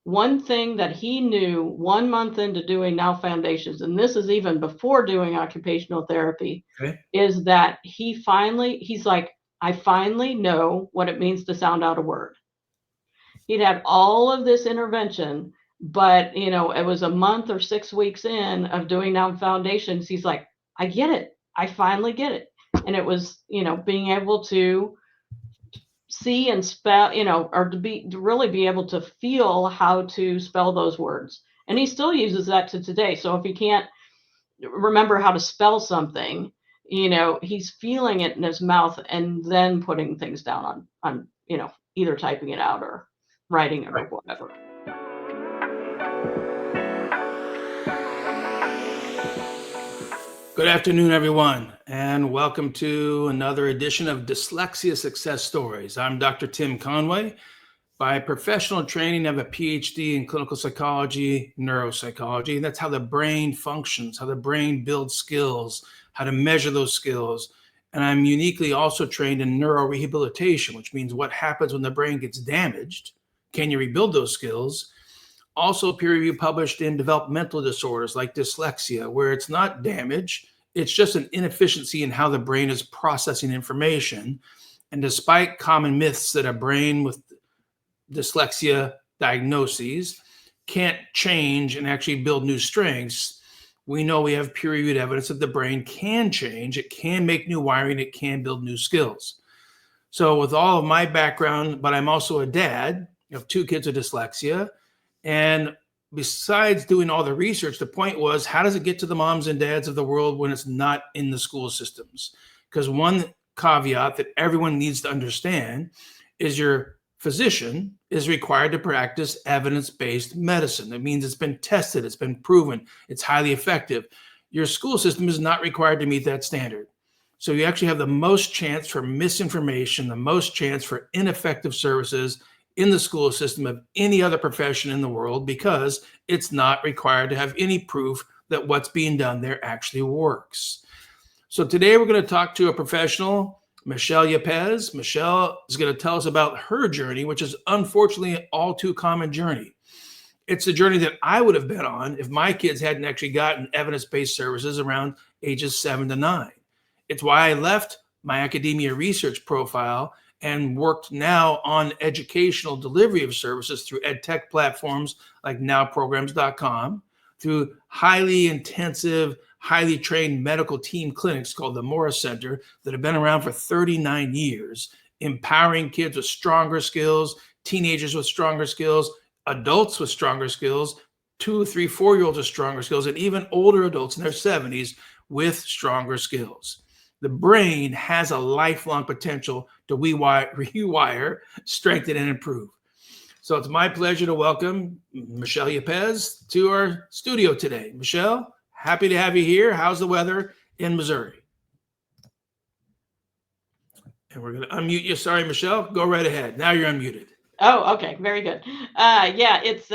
One thing that he knew 1 month into doing Now Foundations, and this is even before doing occupational therapy, Okay. is that he's like, I finally know what it means to sound out a word. He'd had all of this intervention, but it was a month or 6 weeks in of doing Now Foundations. He's like, I get it. I finally get it. And it was, being able to see and spell, or to really be able to feel how to spell those words. And he still uses that to today. So if he can't remember how to spell something, he's feeling it in his mouth and then putting things down on either typing it out or writing it or Right. whatever. Good afternoon, everyone, and welcome to another edition of Dyslexia Success Stories. I'm Dr. Tim Conway. By professional training, I have a PhD in clinical psychology, neuropsychology, and that's how the brain functions, how the brain builds skills, how to measure those skills. And I'm uniquely also trained in neurorehabilitation, which means what happens when the brain gets damaged. Can you rebuild those skills? Also peer review published in developmental disorders like dyslexia, where it's not damage, it's just an inefficiency in how the brain is processing information. And despite common myths that a brain with dyslexia diagnoses can't change and actually build new strengths, we know we have peer-reviewed evidence that the brain can change, it can make new wiring, it can build new skills. So with all of my background, but I'm also a dad of 2 kids with dyslexia. And besides doing all the research, the point was, how does it get to the moms and dads of the world when it's not in the school systems? Because one caveat that everyone needs to understand is your physician is required to practice evidence-based medicine. That means it's been tested, it's been proven, it's highly effective. Your school system is not required to meet that standard. So you actually have the most chance for misinformation, the most chance for ineffective services in the school system of any other profession in the world, because it's not required to have any proof that what's being done there actually works. So today we're going to talk to a professional, Michelle Yepez. Michelle is going to tell us about her journey, which is unfortunately an all too common journey. It's a journey that I would have been on if my kids hadn't actually gotten evidence-based services around ages 7 to 9. It's why I left my academia research profile and worked now on educational delivery of services through ed tech platforms like nowprograms.com, through highly intensive, highly trained medical team clinics called the Morris Center that have been around for 39 years, empowering kids with stronger skills, teenagers with stronger skills, adults with stronger skills, 2, 3, 4-year-olds with stronger skills, and even older adults in their 70s with stronger skills. The brain has a lifelong potential to rewire, strengthen, and improve. So it's my pleasure to welcome Michelle Yepez to our studio today. Michelle, happy to have you here. How's the weather in Missouri? And we're going to unmute you. Sorry, Michelle. Go right ahead. Now you're unmuted. Oh, okay. Very good. Yeah, it's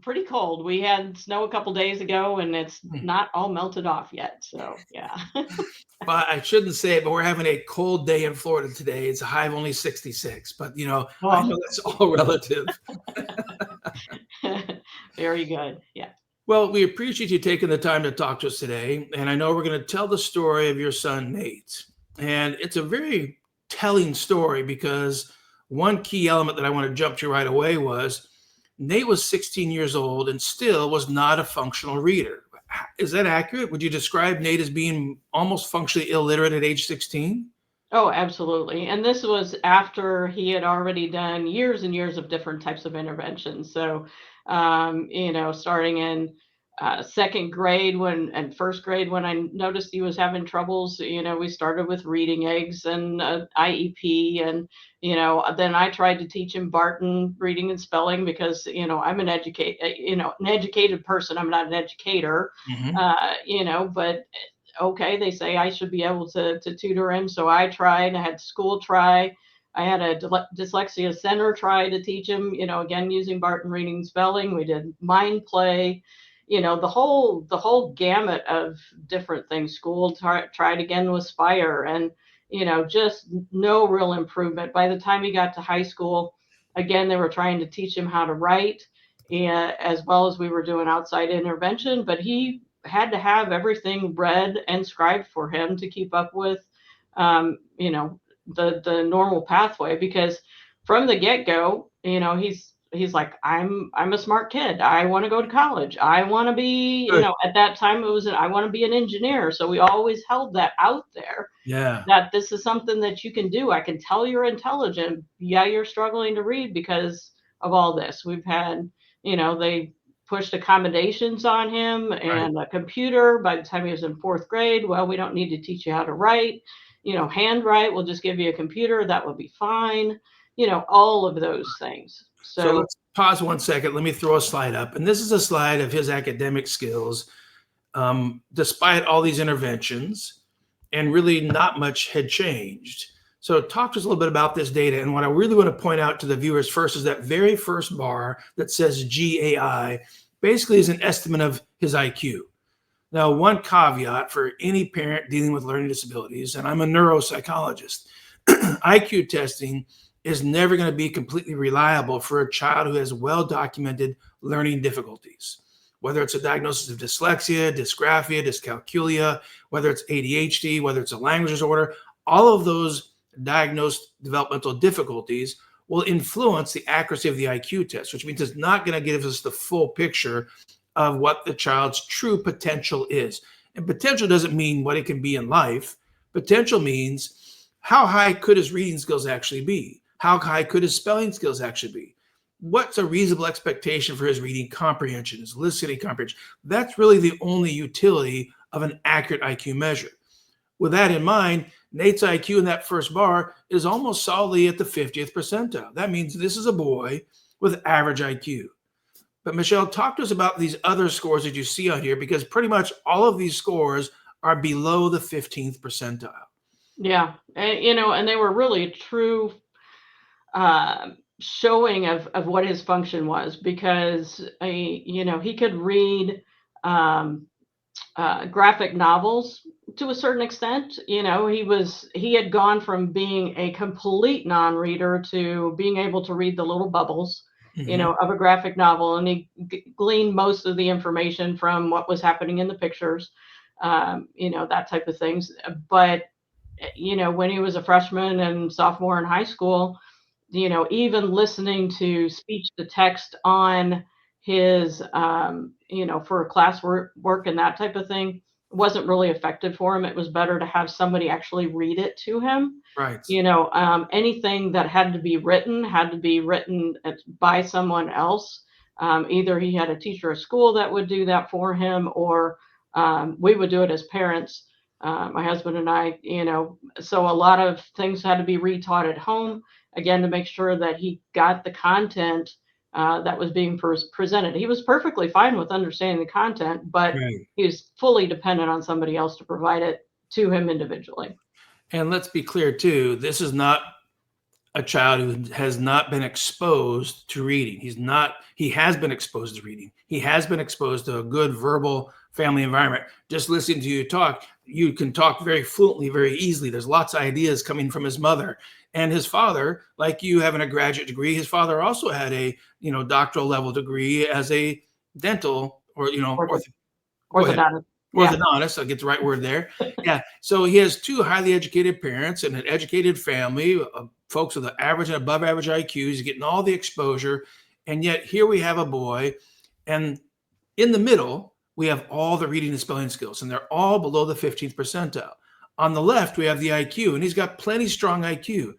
pretty cold. We had snow a couple days ago and it's not all melted off yet. So, yeah. Well, I shouldn't say it, but we're having a cold day in Florida today. It's a high of only 66, but I know that's all relative. Very good. Yeah. Well, we appreciate you taking the time to talk to us today. And I know we're going to tell the story of your son, Nate. And it's a very telling story because one key element that I want to jump to right away was Nate was 16 years old and still was not a functional reader. Is that accurate? Would you describe Nate as being almost functionally illiterate at age 16? Oh, absolutely. And this was after he had already done years and years of different types of interventions. So, starting in second grade and first grade, when I noticed he was having troubles, we started with reading eggs and IEP. And, then I tried to teach him Barton reading and spelling because, I'm an educated person. I'm not an educator, but okay, they say I should be able to tutor him. So I tried. I had school try. I had a dyslexia center try to teach him, again, using Barton reading and spelling. We did mind play, the whole gamut of different things. School tried again with Spire, and, just no real improvement. By the time he got to high school, again, they were trying to teach him how to write. and as well as we were doing outside intervention, but he had to have everything read and scribed for him to keep up with, you know, the normal pathway. Because from the get go, you know, he's like, I'm a smart kid. I want to go to college. I want to be, you Good. know, at that time it was I want to be an engineer. So we always held that out there, Yeah. that this is something that you can do. I can tell you're intelligent. Yeah, you're struggling to read because of all this. We've had, you know, they pushed accommodations on him Right. and a computer by the time he was in fourth grade. Well, we don't need to teach you how to write, you know, handwrite. We'll just give you a computer. That would be fine. You know, all of those things. So So, let's pause 1 second. Let me throw a slide up. And this is a slide of his academic skills, despite all these interventions, and really not much had changed. So talk to us a little bit about this data. And what I really want to point out to the viewers first is that very first bar that says GAI basically is an estimate of his IQ. Now, one caveat for any parent dealing with learning disabilities, and I'm a neuropsychologist, IQ testing is never going to be completely reliable for a child who has well-documented learning difficulties. Whether it's a diagnosis of dyslexia, dysgraphia, dyscalculia, whether it's ADHD, whether it's a language disorder, all of those diagnosed developmental difficulties will influence the accuracy of the IQ test, which means it's not going to give us the full picture of what the child's true potential is. And potential doesn't mean what it can be in life. Potential means how high could his reading skills actually be? How high could his spelling skills actually be? What's a reasonable expectation for his reading comprehension, his listening comprehension? That's really the only utility of an accurate IQ measure. With that in mind, Nate's IQ in that first bar is almost solidly at the 50th percentile. That means this is a boy with average IQ. But Michelle, talk to us about these other scores that you see on here, because pretty much all of these scores are below the 15th percentile. yeah, and, you know, and they were really true showing of what his function was, because you know, he could read um, graphic novels to a certain extent. You know, he had gone from being a complete non-reader to being able to read the little bubbles, you Mm-hmm. know, of a graphic novel, and he gleaned most of the information from what was happening in the pictures, you know, that type of things. But you know, when he was a freshman and sophomore in high school, you know, even listening to speech to text on his, you know, for class work and that type of thing wasn't really effective for him. It was better to have somebody actually read it to him. Right. You know, anything that had to be written by someone else. Either he had a teacher at school that would do that for him, or we would do it as parents, my husband and I, you know. So a lot of things had to be retaught at home, again, to make sure that he got the content that was being presented. He was perfectly fine with understanding the content, but Right. he was fully dependent on somebody else to provide it to him individually. And let's be clear too, this is not a child who has not been exposed to reading. He has been exposed to reading. He has been exposed to a good verbal family environment. Just listening to you talk, you can talk very fluently, very easily. There's lots of ideas coming from his mother. And his father, like you having a graduate degree, his father also had a, doctoral level degree as a dental or, Ortho- go ahead. Orthodontist. Yeah. Orthodontist, I'll get the right word there. Yeah. So he has two highly educated parents and an educated family, folks with an average and above average IQs. He's getting all the exposure. And yet here we have a boy, and in the middle, we have all the reading and spelling skills, and they're all below the 15th percentile. On the left, we have the IQ, and he's got plenty strong IQ.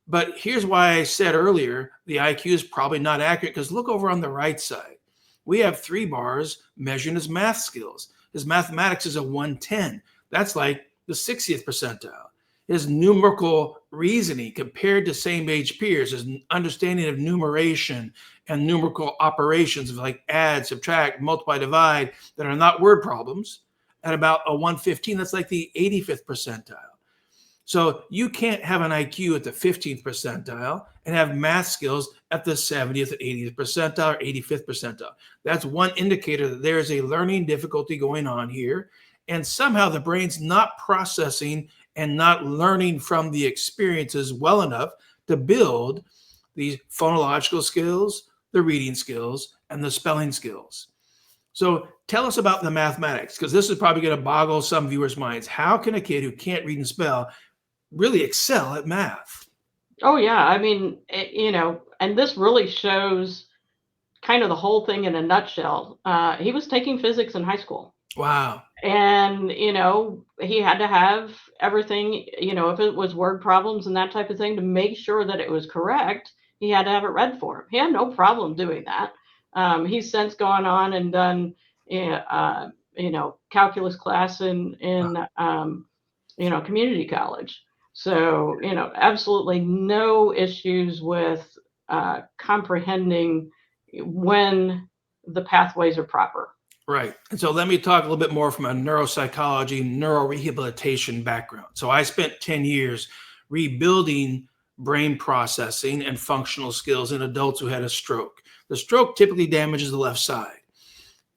But here's why I said earlier, the IQ is probably not accurate, because look over on the right side. We have 3 bars measuring his math skills. His mathematics is a 110. That's like the 60th percentile. His numerical reasoning compared to same age peers, his understanding of numeration and numerical operations of like add, subtract, multiply, divide that are not word problems, at about a 115. That's like the 85th percentile. So you can't have an IQ at the 15th percentile and have math skills at the 70th or 80th percentile or 85th percentile. That's one indicator that there is a learning difficulty going on here. And somehow the brain's not processing and not learning from the experiences well enough to build these phonological skills, the reading skills, and the spelling skills. So tell us about the mathematics, because this is probably going to boggle some viewers' minds. How can a kid who can't read and spell really excel at math? Oh yeah, I mean, and this really shows kind of the whole thing in a nutshell. He was taking physics in high school. Wow. And, he had to have everything, if it was word problems and that type of thing, to make sure that it was correct, he had to have it read for him. He had no problem doing that. He's since gone on and done, calculus class in community college. So, absolutely no issues with comprehending when the pathways are proper. Right. And so let me talk a little bit more from a neuropsychology, neurorehabilitation background. So I spent 10 years rebuilding brain processing and functional skills in adults who had a stroke. The stroke typically damages the left side.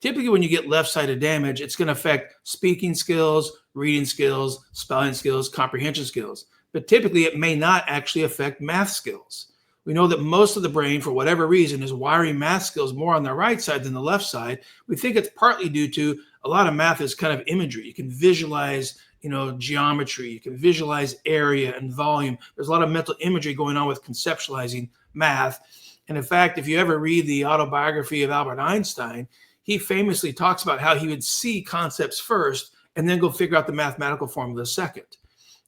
Typically, when you get left-sided damage, it's going to affect speaking skills, reading skills, spelling skills, comprehension skills. But typically, it may not actually affect math skills. We know that most of the brain, for whatever reason, is wiring math skills more on the right side than the left side. We think it's partly due to a lot of math is kind of imagery. You can visualize, geometry. You can visualize area and volume. There's a lot of mental imagery going on with conceptualizing math. And in fact, if you ever read the autobiography of Albert Einstein, he famously talks about how he would see concepts first and then go figure out the mathematical formula second.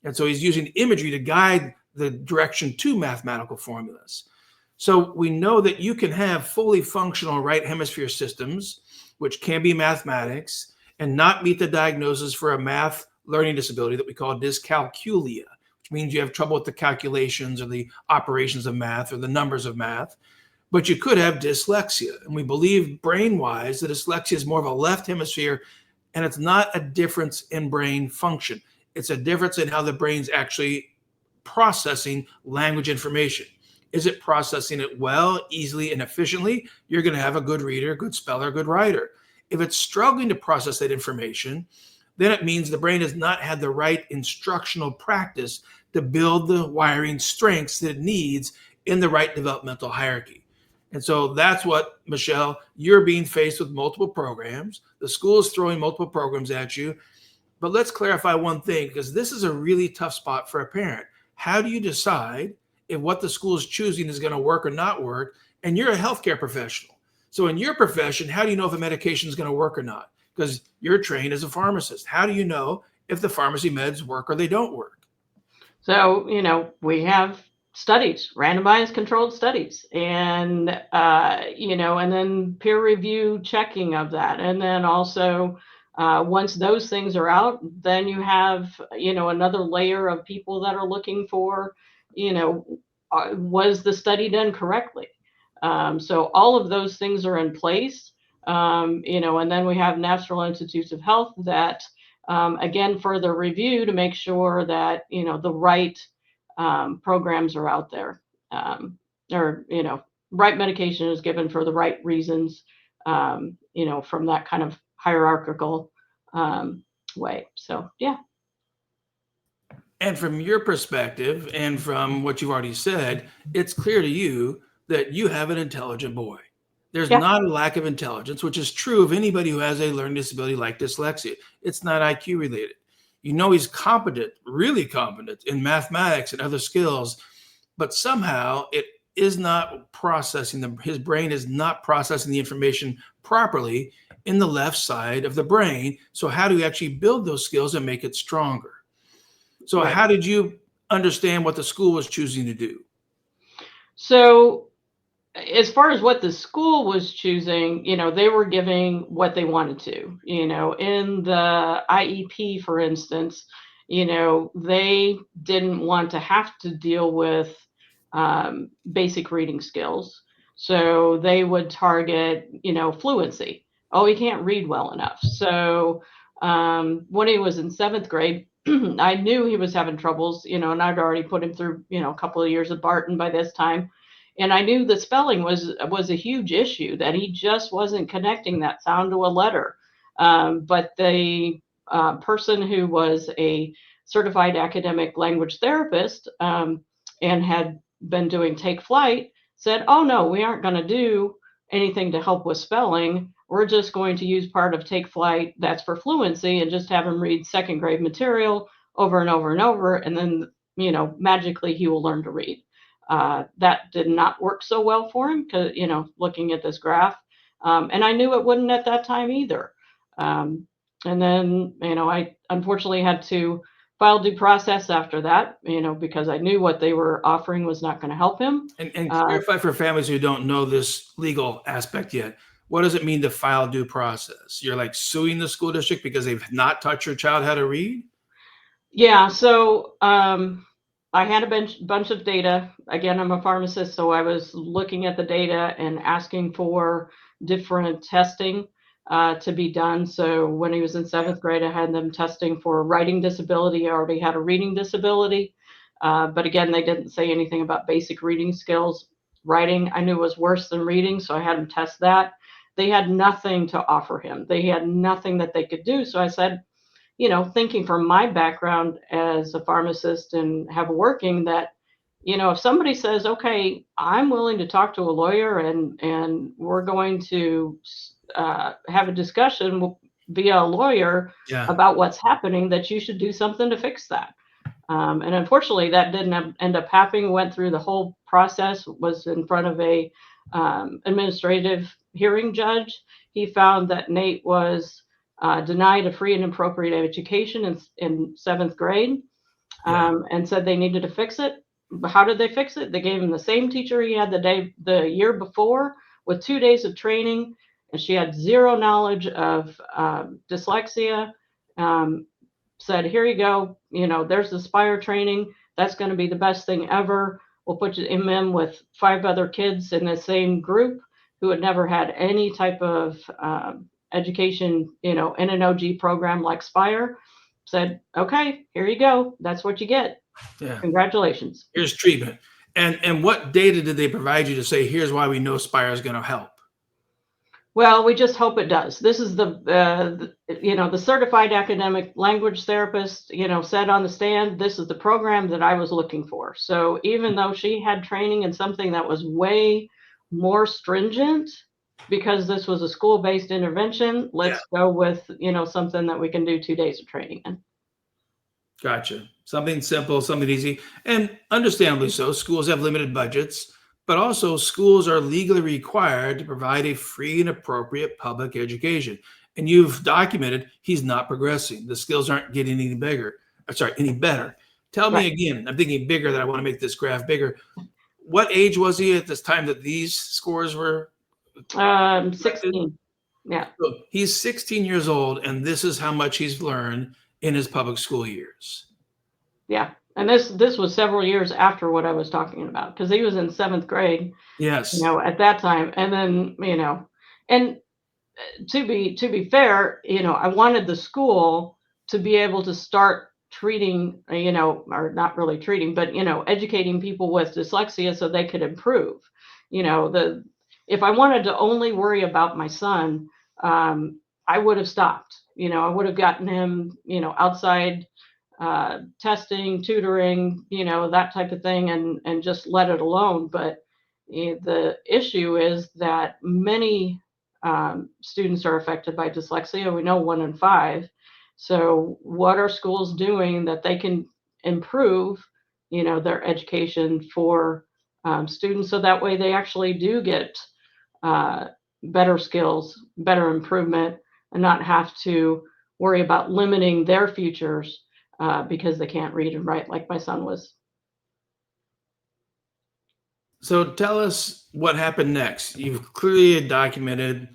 And so he's using imagery to guide the direction to mathematical formulas. So we know that you can have fully functional right hemisphere systems, which can be mathematics, and not meet the diagnosis for a math learning disability that we call dyscalculia, which means you have trouble with the calculations or the operations of math or the numbers of math. But you could have dyslexia. And we believe brain-wise that dyslexia is more of a left hemisphere, and it's not a difference in brain function. It's a difference in how the brain's actually processing language information. Is it processing it well, easily, and efficiently? You're going to have a good reader, good speller, good writer. If it's struggling to process that information, then it means the brain has not had the right instructional practice to build the wiring strengths that it needs in the right developmental hierarchy. And so that's what, Michelle, you're being faced with multiple programs. The school is throwing multiple programs at you. But let's clarify one thing, because this is a really tough spot for a parent. How do you decide if what the school is choosing is going to work or not work? And you're a healthcare professional. So in your profession, how do you know if a medication is going to work or not? Because you're trained as a pharmacist. How do you know if the pharmacy meds work or they don't work? So, we have studies, randomized controlled studies, and, and then peer review checking of that. And then also, once those things are out, then you have, another layer of people that are looking for, was the study done correctly? So all of those things are in place, and then we have National Institutes of Health that, again, further review to make sure that, the right programs are out there, or, right medication is given for the right reasons, from that kind of hierarchical way. So, yeah. And from your perspective and from what you've already said, it's clear to you that you have an intelligent boy. There's Yeah. not a lack of intelligence, which is true of anybody who has a learning disability like dyslexia. It's not IQ related. He's competent, really competent in mathematics and other skills, but somehow it is not processing his brain is not processing the information properly in the left side of the brain. So how do you actually build those skills and make it stronger? So Right. how did you understand what the school was choosing to do? So, as far as what the school was choosing, they were giving what they wanted to. In the IEP, for instance, they didn't want to have to deal with basic reading skills. So they would target, fluency. Oh, he can't read well enough. So when he was in seventh grade, I knew he was having troubles, and I'd already put him through, a couple of years of Barton by this time. And I knew the spelling was a huge issue, that he just wasn't connecting that sound to a letter. But the person who was a certified academic language therapist, and had been doing Take Flight, said, "Oh no, we aren't going to do anything to help with spelling. We're just going to use part of Take Flight that's for fluency and just have him read second grade material over and over and over. And then, magically he will learn to read. That did not work so well for him because, looking at this graph. And I knew it wouldn't at that time either. And then, I unfortunately had to file due process after that, because I knew what they were offering was not going to help him. And clarify for families who don't know this legal aspect yet. What does it mean to file due process? You're like suing the school district because they've not taught your child how to read? Yeah. So I had a bunch of data. Again, I'm a pharmacist, so I was looking at the data and asking for different testing to be done. So when he was in seventh grade, I had them testing for writing disability. I already had a reading disability. But again, they didn't say anything about basic reading skills. Writing, I knew was worse than reading, so I had them test that. They had nothing to offer him. They had nothing that they could do. So I said, thinking from my background as a pharmacist and have working that, if somebody says, okay, I'm willing to talk to a lawyer and we're going to have a discussion via a lawyer about what's happening, that you should do something to fix that. And unfortunately, that didn't end up happening. Went through the whole process, was in front of a administrative hearing judge. He found that Nate was denied a free and appropriate education in seventh grade, and said they needed to fix it. How did they fix it? They gave him the same teacher he had the year before with 2 days of training, and she had zero knowledge of dyslexia. Said, here you go. There's the Spire training. That's going to be the best thing ever. We'll put you in with 5 other kids in the same group who had never had any type of education, in an OG program like Spire. Said, okay, here you go. That's what you get. Yeah. Congratulations. Here's treatment. And what data did they provide you to say, here's why we know Spire is going to help? Well, we just hope it does. This is the certified academic language therapist, said on the stand, this is the program that I was looking for. So even though she had training in something that was way more stringent, because this was a school-based intervention, let's go with, something that we can do 2 days of training in. Gotcha. Something simple, something easy. And understandably so, schools have limited budgets. But also, schools are legally required to provide a free and appropriate public education. And you've documented he's not progressing. The skills aren't getting any better. Tell me again, I'm thinking bigger, that I want to make this graph bigger. What age was he at this time that these scores were? 16. Yeah. So he's 16 years old, and this is how much he's learned in his public school years. Yeah. And this was several years after what I was talking about, because he was in seventh grade. Yes. At that time. And then, and to be fair, I wanted the school to be able to start treating, or not really treating, but, educating people with dyslexia so they could improve. If I wanted to only worry about my son, I would have stopped. I would have gotten him, outside testing, tutoring, that type of thing, and just let it alone. But the issue is that many students are affected by dyslexia. We know 1 in 5. So what are schools doing that they can improve, their education for students, so that way they actually do get better skills, better improvement, and not have to worry about limiting their futures because they can't read and write like my son was. So tell us what happened next. You've clearly documented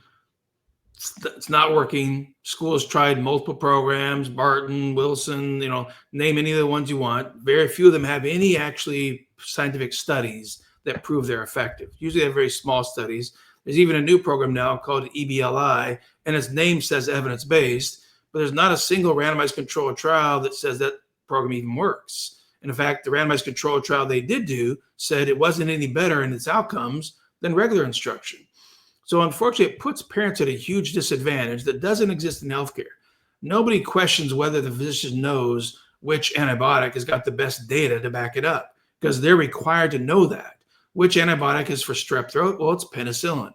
it's not working. Schools tried multiple programs, Barton, Wilson, name any of the ones you want. Very few of them have any actually scientific studies that prove they're effective. Usually they have very small studies. There's even a new program now called EBLI, and its name says evidence-based, but there's not a single randomized controlled trial that says that program even works. And in fact, the randomized controlled trial they did do said it wasn't any better in its outcomes than regular instruction. So unfortunately, it puts parents at a huge disadvantage that doesn't exist in healthcare. Nobody questions whether the physician knows which antibiotic has got the best data to back it up, because they're required to know that. Which antibiotic is for strep throat? Well, it's penicillin.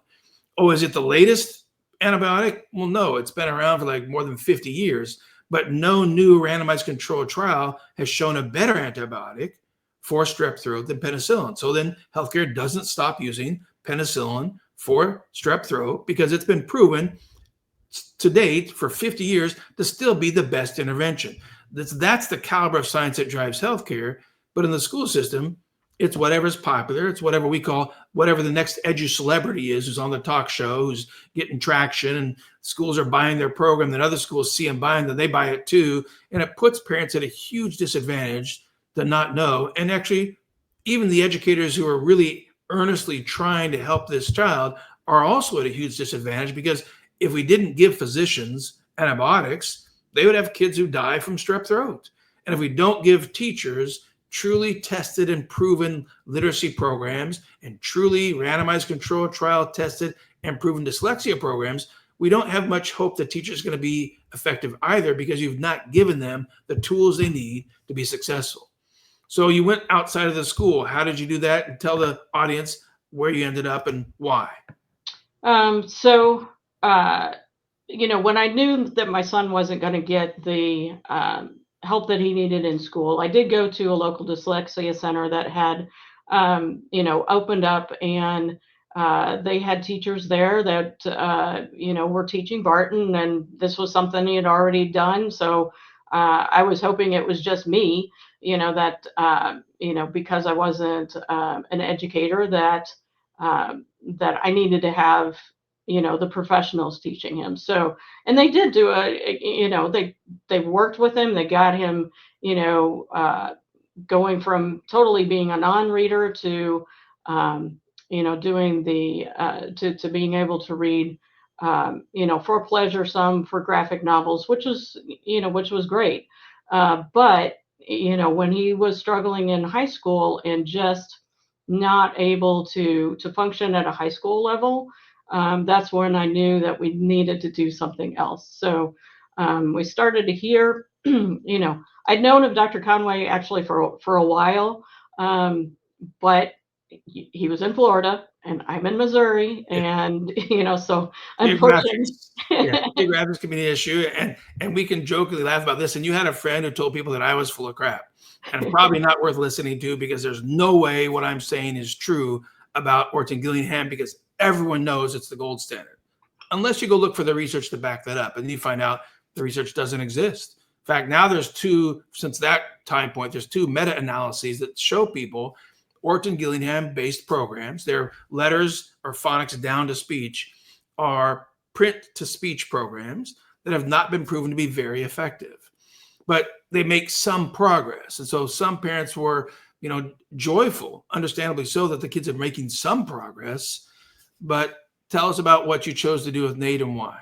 Oh, is it the latest antibiotic? Well, no, it's been around for like more than 50 years, but no new randomized controlled trial has shown a better antibiotic for strep throat than penicillin. So then healthcare doesn't stop using penicillin for strep throat because it's been proven to date for 50 years to still be the best intervention. That's the caliber of science that drives healthcare. But in the school system, it's whatever's popular. It's whatever we call whatever the next edu celebrity is who's on the talk show, who's getting traction, and schools are buying their program. Then other schools see them buying, then they buy it too. And it puts parents at a huge disadvantage to not know. And actually, even the educators who are really earnestly trying to help this child are also at a huge disadvantage because if we didn't give physicians antibiotics, they would have kids who die from strep throat. And if we don't give teachers truly tested and proven literacy programs and truly randomized controlled trial tested and proven dyslexia programs, we don't have much hope that teachers are going to be effective either because you've not given them the tools they need to be successful. So you went outside of the school. How did you do that? And tell the audience where you ended up and why. So, uh, when I knew that my son wasn't going to get the help that he needed in school, I did go to a local dyslexia center that had, opened up, and they had teachers there that, were teaching Barton, and this was something he had already done. So I was hoping it was just me, that, because I wasn't an educator, that I needed to have, the professionals teaching him. So, and they did do they worked with him. They got him, going from totally being a non-reader to, doing to being able to read, for pleasure, some for graphic novels, which was great. But, when he was struggling in high school and just not able to function at a high school level, that's when I knew that we needed to do something else. So we started to hear, I'd known of Dr. Conway actually for a while, but he was in Florida and I'm in Missouri, Yeah. and so unfortunately, Geographics. Yeah, geographics can be an issue, and we can jokingly laugh about this. And you had a friend who told people that I was full of crap, and probably not worth listening to because there's no way what I'm saying is true about Orton Gillingham because everyone knows it's the gold standard, unless you go look for the research to back that up, and you find out the research doesn't exist. In fact, now since that time point, there's two meta-analyses that show people Orton Gillingham-based programs, their letters or phonics down to speech, are print-to-speech programs that have not been proven to be very effective. But they make some progress. And so some parents were, joyful, understandably so, that the kids are making some progress. But tell us about what you chose to do with Nate and why.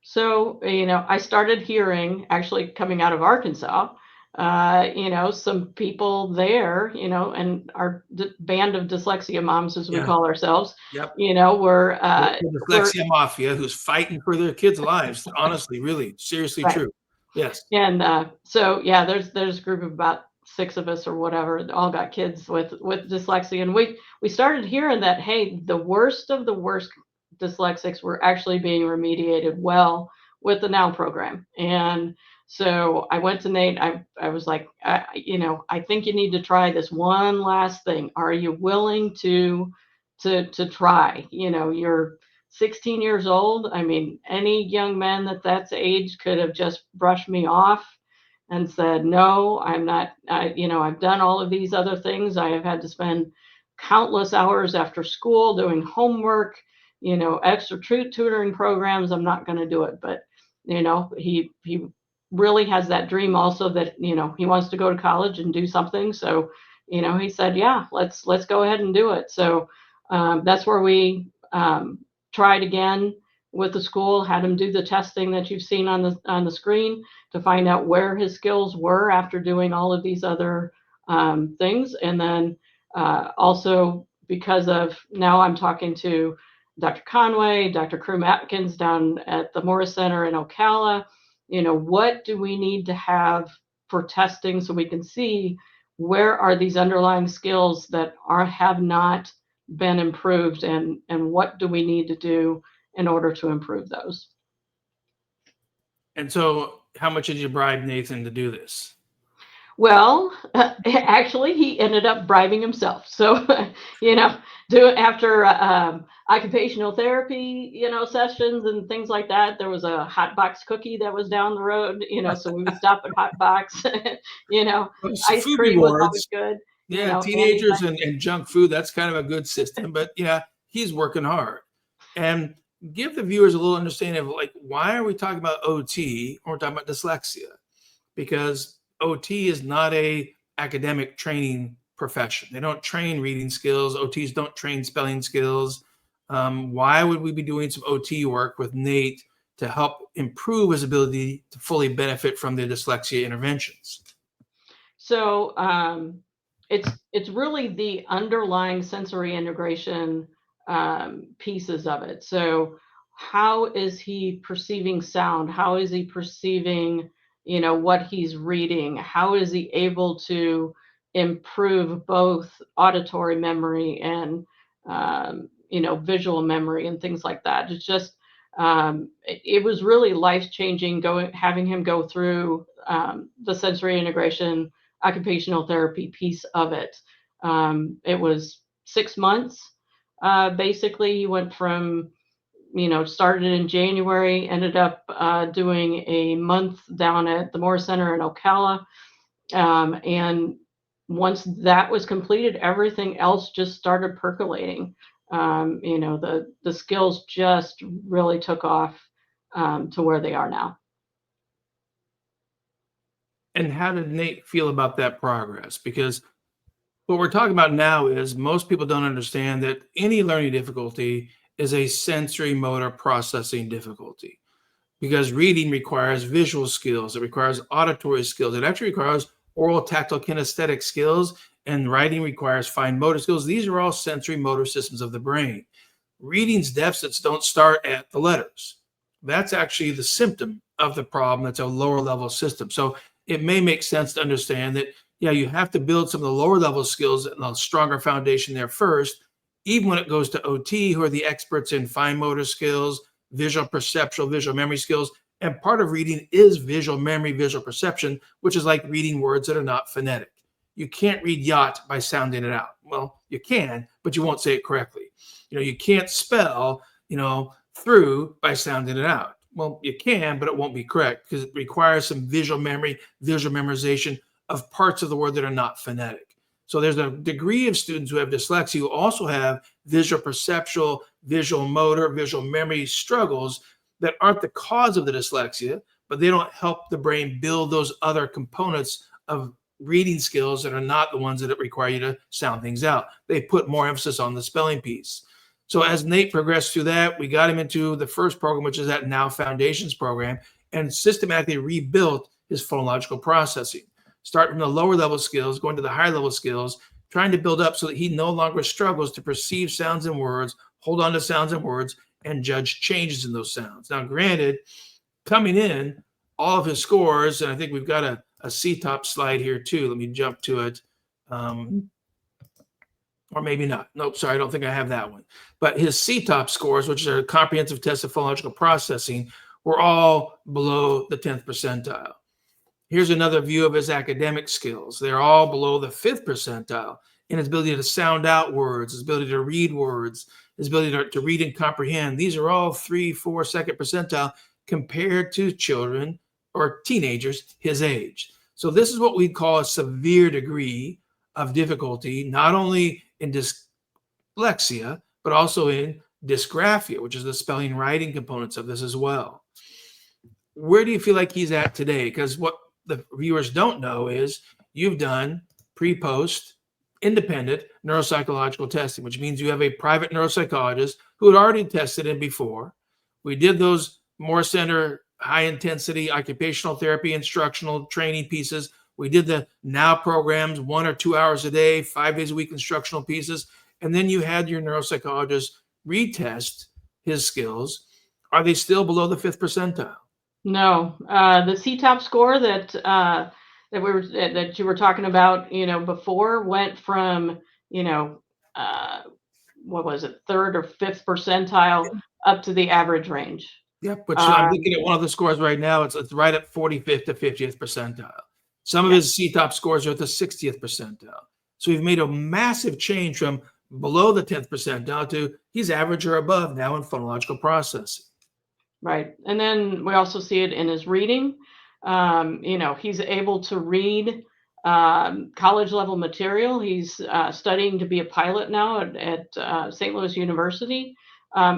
So, I started hearing, actually coming out of Arkansas, some people there, and our band of dyslexia moms, as we Yeah. call ourselves, Yep. Were The dyslexia mafia who's fighting for their kids' lives. Honestly, really, seriously right. true. Yes. And so, yeah, there's a group of about six of us or whatever, all got kids with dyslexia, and we started hearing that, hey, the worst of the worst dyslexics were actually being remediated well with the Now program. And so I went to Nate. I was like, I think you need to try this one last thing. Are you willing to try? You're 16 years old. I mean, any young man that's age could have just brushed me off and said, no, I'm not, I've done all of these other things. I have had to spend countless hours after school doing homework, extra tutoring programs. I'm not going to do it. But, he really has that dream also that, he wants to go to college and do something. So, he said, yeah, let's go ahead and do it. So that's where we tried again with the school, had him do the testing that you've seen on the screen to find out where his skills were after doing all of these other things. And then also, because of now I'm talking to Dr. Conway, Dr. Kroom Atkins down at the Morris Center in Ocala, what do we need to have for testing so we can see where are these underlying skills that have not been improved, and what do we need to do in order to improve those? And so, how much did you bribe Nathan to do this? Well, actually, he ended up bribing himself. So, you know, do after occupational therapy, sessions and things like that. There was a hot box cookie that was down the road, so we would stop at hot box. you know, Well, Ice food cream was always rewards. good. Yeah, Candy. teenagers and junk food, that's kind of a good system. But yeah, he's working hard. And give the viewers a little understanding of like, why are we talking about OT or we're talking about dyslexia? Because OT is not a academic training profession. They don't train reading skills. OTs don't train spelling skills. Why would we be doing some OT work with Nate to help improve his ability to fully benefit from the dyslexia interventions? So it's really the underlying sensory integration pieces of it. So how is he perceiving sound? How is he perceiving, what he's reading? How is he able to improve both auditory memory and visual memory and things like that? It's just it was really life changing having him go through the sensory integration occupational therapy piece of it. It was 6 months. Basically, he went from, started in January, ended up doing a month down at the Moore Center in Ocala. And once that was completed, everything else just started percolating. The skills just really took off to where they are now. And how did Nate feel about that progress? Because what we're talking about now is most people don't understand that any learning difficulty is a sensory motor processing difficulty because reading requires visual skills, it requires auditory skills, it actually requires oral, tactile, kinesthetic skills, and writing requires fine motor skills. These are all sensory motor systems of the brain. Reading's deficits don't start at the letters. That's actually the symptom of the problem. That's a lower level system. So it may make sense to understand that, yeah, you have to build some of the lower level skills and a stronger foundation there first, even when it goes to OT, who are the experts in fine motor skills, visual perceptual, visual memory skills. And part of reading is visual memory, visual perception, which is like reading words that are not phonetic. You can't read yacht by sounding it out. Well, you can, but you won't say it correctly. You can't spell, through by sounding it out. Well, you can, but it won't be correct because it requires some visual memory, visual memorization of parts of the word that are not phonetic. So there's a degree of students who have dyslexia who also have visual perceptual, visual motor, visual memory struggles that aren't the cause of the dyslexia, but they don't help the brain build those other components of reading skills that are not the ones that require you to sound things out. They put more emphasis on the spelling piece. So as Nate progressed through that, we got him into the first program, which is that Now Foundations program, and systematically rebuilt his phonological processing, starting from the lower level skills, going to the higher level skills, trying to build up so that he no longer struggles to perceive sounds and words, hold on to sounds and words, and judge changes in those sounds. Now, granted, coming in, all of his scores, and I think we've got a CTOP slide here too. Let me jump to it. Or maybe not. Nope, sorry, I don't think I have that one. But his CTOP scores, which are a comprehensive test of phonological processing, were all below the 10th percentile. Here's another view of his academic skills. They're all below the 5th percentile in his ability to sound out words, his ability to read words, his ability to read and comprehend. These are all 3, 4, 2nd percentile compared to children or teenagers his age. So this is what we call a severe degree of difficulty, not only in dyslexia, but also in dysgraphia, which is the spelling writing components of this as well. Where do you feel like he's at today? Because what the viewers don't know is you've done pre-post independent neuropsychological testing, which means you have a private neuropsychologist who had already tested him before. We did those Moore Center high intensity occupational therapy instructional training pieces. We did the Now programs, 1 or 2 hours a day, 5 days a week instructional pieces. And then you had your neuropsychologist retest his skills. Are they still below the 5th percentile? No, the CTOP score that you were talking about, before went from, uh, what was it, third or fifth percentile up to the average range. Yep, which I'm Um, looking at one of the scores right now. It's right at 45th to 50th percentile. Some of yeah, his CTOP scores are at the 60th percentile. So we've made a massive change from below the 10th percentile to he's average or above now in phonological processing. right. And then we also see it in his reading. He's able to read college level material. He's studying to be a pilot now at St. Louis University.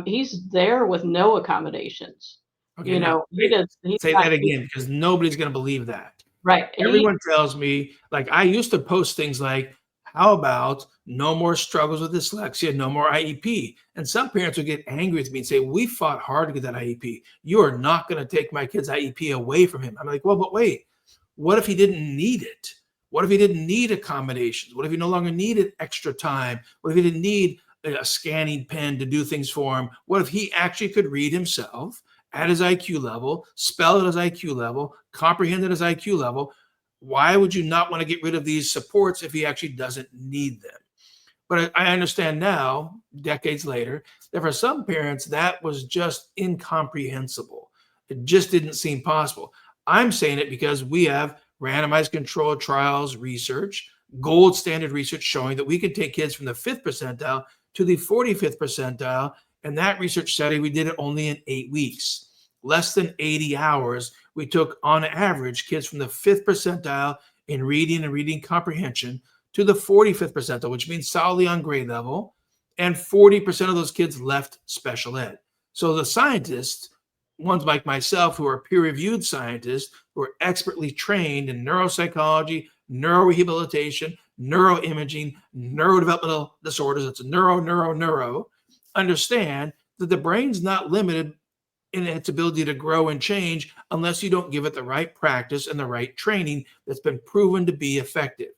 He's there with no accommodations. Okay, now He does. He's say not that again because nobody's going to believe that. right. Everyone tells me, like, I used to post things like, how about no more struggles with dyslexia, no more IEP? And some parents would get angry with me and say, we fought hard to get that IEP. You are not going to take my kid's IEP away from him. I'm like, well, but wait, what if he didn't need it? What if he didn't need accommodations? What if he no longer needed extra time? What if he didn't need a scanning pen to do things for him? What if he actually could read himself at his IQ level, spell at his IQ level, comprehend at his IQ level? Why would you not want to get rid of these supports if he actually doesn't need them? But I understand now, decades later, that for some parents, that was just incomprehensible. It just didn't seem possible. I'm saying it because we have randomized controlled trials research, gold standard research showing that we could take kids from the 5th percentile to the 45th percentile. And that research study, we did it only in 8 weeks, less than 80 hours. We took, on average, kids from the 5th percentile in reading and reading comprehension to the 45th percentile, which means solidly on grade level, and 40% of those kids left special ed. So the scientists, ones like myself who are peer-reviewed scientists, who are expertly trained in neuropsychology, neurorehabilitation, neuroimaging, neurodevelopmental disorders, it's neuro, understand that the brain's not limited in its ability to grow and change unless you don't give it the right practice and the right training that's been proven to be effective.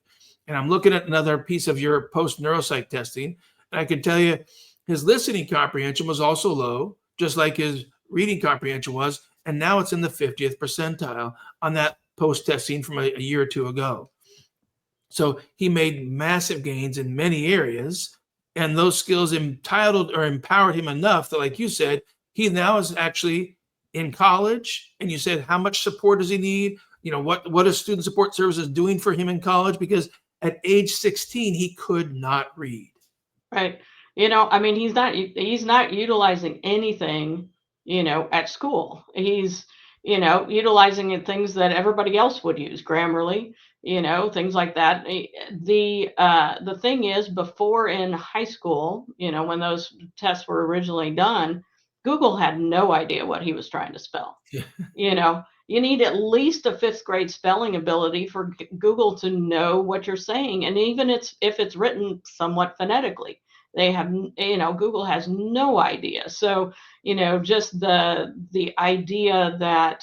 And I'm looking at another piece of your post neuropsych testing, and I can tell you his listening comprehension was also low, just like his reading comprehension was, and now it's in the 50th percentile on that post testing from a year or two ago. So he made massive gains in many areas, and those skills entitled or empowered him enough that, like you said, he now is actually in college. And you said, how much support does he need? What is student support services doing for him in college? Because at age 16, he could not read. Right. He's not utilizing anything, at school. He's, utilizing things that everybody else would use, Grammarly, things like that. The thing is, before in high school, when those tests were originally done, Google had no idea what he was trying to spell. Yeah. You need at least a fifth grade spelling ability for Google to know what you're saying. And even if it's written somewhat phonetically, they have, Google has no idea. So, just the idea that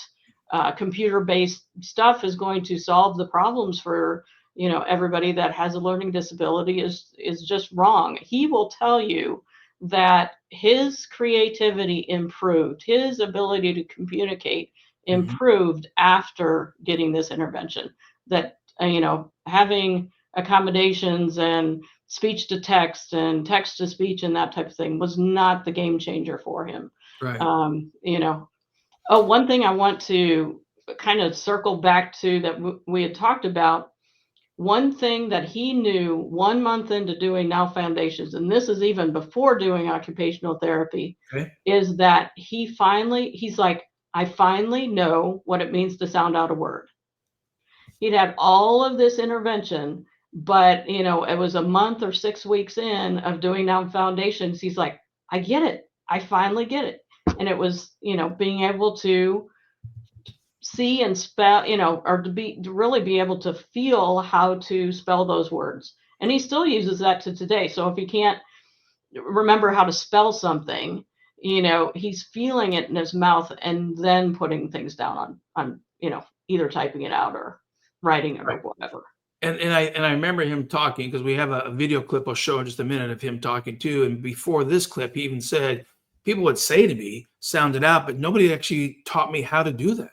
computer-based stuff is going to solve the problems for, everybody that has a learning disability is just wrong. He will tell you that his creativity improved, his ability to communicate improved after getting this intervention. That having accommodations and speech to text and text to speech and that type of thing was not the game changer for him. Right. One thing I want to kind of circle back to that we had talked about. One thing that he knew 1 month into doing Now Foundations, and this is even before doing occupational therapy, Okay. is that he's like, I finally know what it means to sound out a word. He'd had all of this intervention, but it was a month or 6 weeks in of doing Now Foundations. He's like, I get it. I finally get it. And it was, being able to see and spell, or to really be able to feel how to spell those words. And he still uses that to today. So if he can't remember how to spell something, he's feeling it in his mouth and then putting things down on either typing it out or writing it or whatever. And I remember him talking, because we have a video clip I'll show in just a minute of him talking too. And before this clip, he even said, people would say to me, sound it out, but nobody actually taught me how to do that.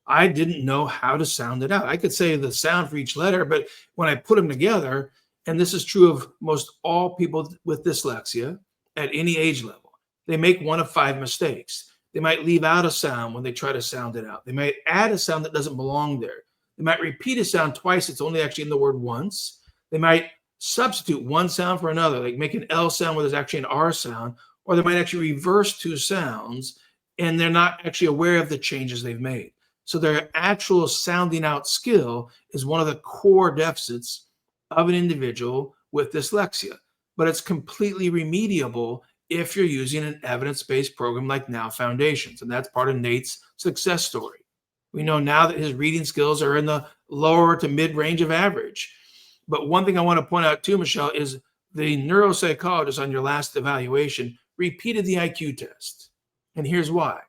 I didn't know how to sound it out. I could say the sound for each letter, but when I put them together, and this is true of most all people with dyslexia, at any age level. They make one of 5 mistakes. They might leave out a sound when they try to sound it out. They might add a sound that doesn't belong there. They might repeat a sound twice. It's only actually in the word once. They might substitute one sound for another, like make an L sound where there's actually an R sound, or they might actually reverse 2 sounds, and they're not actually aware of the changes they've made. So their actual sounding out skill is one of the core deficits of an individual with dyslexia, but it's completely remediable if you're using an evidence-based program like Now Foundations, and that's part of Nate's success story. We know now that his reading skills are in the lower to mid-range of average. But one thing I want to point out too, Michelle, is the neuropsychologist on your last evaluation repeated the IQ test. And here's why.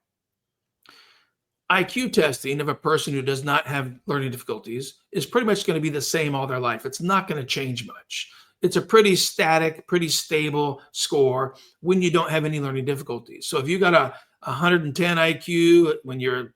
IQ testing of a person who does not have learning difficulties is pretty much going to be the same all their life. It's not going to change much. It's a pretty static, pretty stable score when you don't have any learning difficulties. So if you got a 110 IQ when you're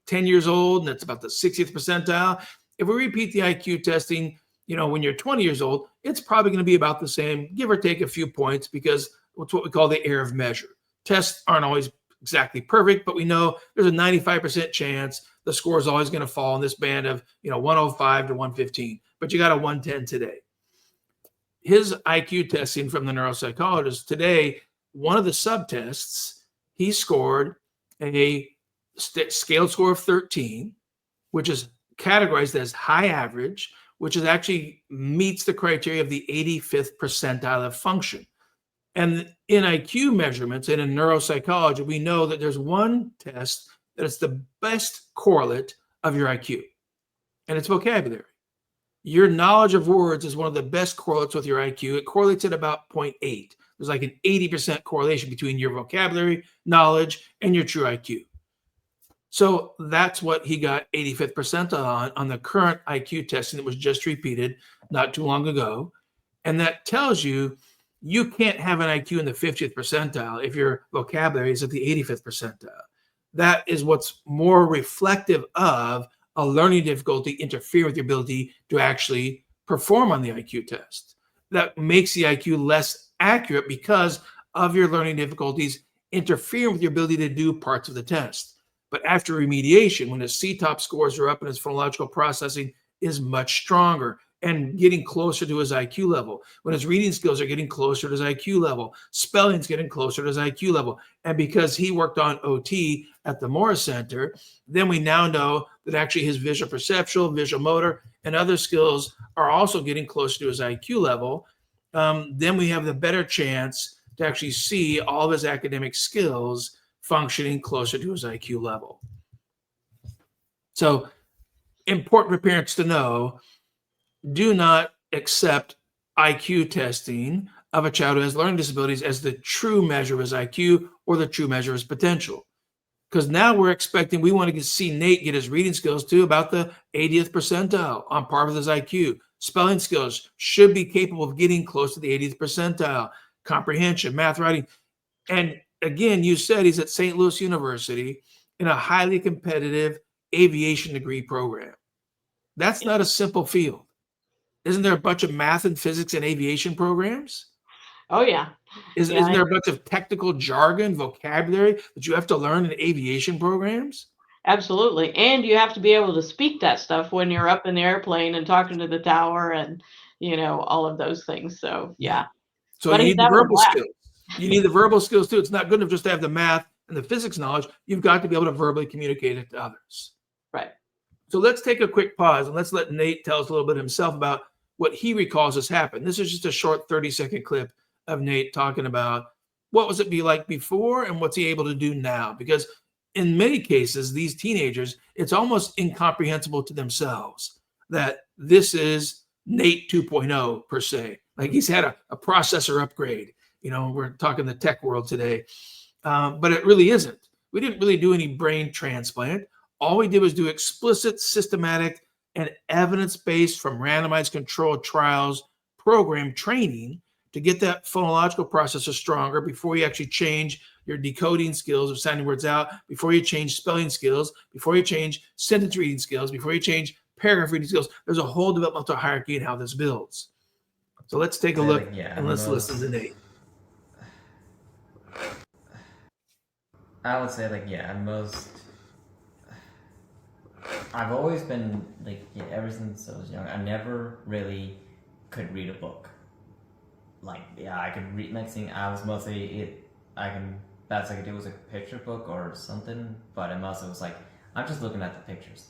10 years old and it's about the 60th percentile, if we repeat the IQ testing, when you're 20 years old, it's probably going to be about the same, give or take a few points, because it's what we call the error of measure. Tests aren't always exactly perfect, but we know there's a 95% chance the score is always going to fall in this band of 105 to 115, but you got a 110 today. His IQ testing from the neuropsychologist today, one of the subtests, he scored a scaled score of 13, which is categorized as high average, which is actually meets the criteria of the 85th percentile of function. And in IQ measurements and in neuropsychology, we know that there's one test that is the best correlate of your IQ, and it's vocabulary. Your knowledge of words is one of the best correlates with your IQ. It correlates at about 0.8. There's like an 80% correlation between your vocabulary knowledge and your true IQ. So that's what he got 85th percentile on the current IQ testing that was just repeated not too long ago. And that tells you you can't have an IQ in the 50th percentile if your vocabulary is at the 85th percentile. That is what's more reflective of a learning difficulty interfere with your ability to actually perform on the IQ test. That makes the IQ less accurate because of your learning difficulties interfering with your ability to do parts of the test. But after remediation, when his CTOP scores are up and his phonological processing is much stronger and getting closer to his IQ level, when his reading skills are getting closer to his IQ level, spelling's getting closer to his IQ level. And because he worked on OT at the Morris Center, then we now know that actually his visual perceptual, visual motor, and other skills are also getting closer to his IQ level. Then we have the better chance to actually see all of his academic skills functioning closer to his IQ level. So important for parents to know, do not accept IQ testing of a child who has learning disabilities as the true measure of his IQ or the true measure of his potential. Because now we want to see Nate get his reading skills to about the 80th percentile on par with his IQ. Spelling skills should be capable of getting close to the 80th percentile. Comprehension, math, writing. And again, you said he's at St. Louis University in a highly competitive aviation degree program. That's not a simple field. Isn't there a bunch of math and physics and aviation programs? Oh, yeah. Isn't there a bunch of technical jargon, vocabulary that you have to learn in aviation programs? Absolutely. And you have to be able to speak that stuff when you're up in the airplane and talking to the tower and, all of those things. So, yeah. So but you he's need the having a verbal blast. skills. You need the verbal skills too. It's not good enough just to have the math and the physics knowledge. You've got to be able to verbally communicate it to others. Right. So let's take a quick pause and let's let Nate tell us a little bit himself about what he recalls has happened. This is just a short 30-second clip of Nate talking about what was it be like before and what's he able to do now? Because in many cases, these teenagers, it's almost incomprehensible to themselves that this is Nate 2.0 per se. Like he's had a processor upgrade. We're talking the tech world today, but it really isn't. We didn't really do any brain transplant. All we did was do explicit, systematic, and evidence-based from randomized controlled trials program training to get that phonological processor stronger before you actually change your decoding skills of sounding words out, before you change spelling skills, before you change sentence reading skills, before you change paragraph reading skills. There's a whole developmental hierarchy in how this builds. So let's take a look and let's listen to Nate. I would say like yeah, I've always been like yeah, ever since I was young. I never really could read a book. Like yeah, I could read. Next thing I was mostly it. I can best I could do was like a picture book or something. But it mostly was like I'm just looking at the pictures.